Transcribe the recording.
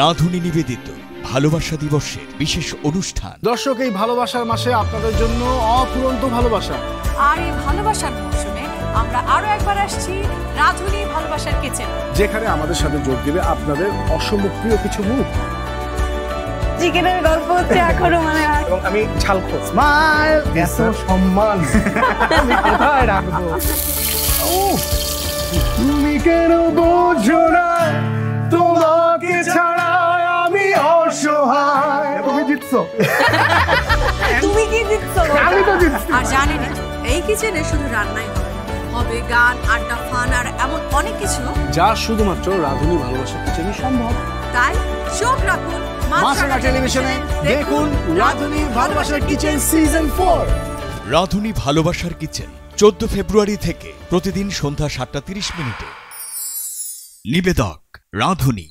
রাঁধুনি নিবেদিত ভালোবাসা দিবসের বিশেষ অনুষ্ঠান। দর্শক, এই ভালোবাসার মাসে আপনাদের জন্য অফুরন্ত ভালোবাসা। আর এই ভালোবাসার মৌসুমে আমরা আরো একবার আসছি রাঁধুনি ভালোবাসার কিচেন, যেখানে আমাদের সাথে যোগ দেবে আপনাদের অসমপ্রিয় কিছু মুখ। চিকেনের গল্প হচ্ছে এখনো মানে এবং আমি ঝালখো স্মাইল এত সম্মান আমি কোথায় রাখবো? তুমি কেন বোঝো না তোমাকে ছাড়া আমি অসহায়। তুমি জিতছো। তুমি কি দিচ্ছ? আমি তো জিতছি। আর জানেন এই কিচেনে শুধু রান্নাই হবে, হবে গান, আড্ডা, ফান আর এমন অনেক কিছু যা শুধুমাত্র রাঁধুনি ভালোবাসার কিচেনেই সম্ভব। তাই চোখ রাখুন মাছরাঙা টেলিভিশনে, দেখুন রাঁধুনি ভালোবাসার কিচেন সিজন 4। রাঁধুনি ভালোবাসার কিচেন 14 ফেব্রুয়ারি থেকে প্রতিদিন সন্ধ্যা 7:30 নিবেদক রাঁধুনি।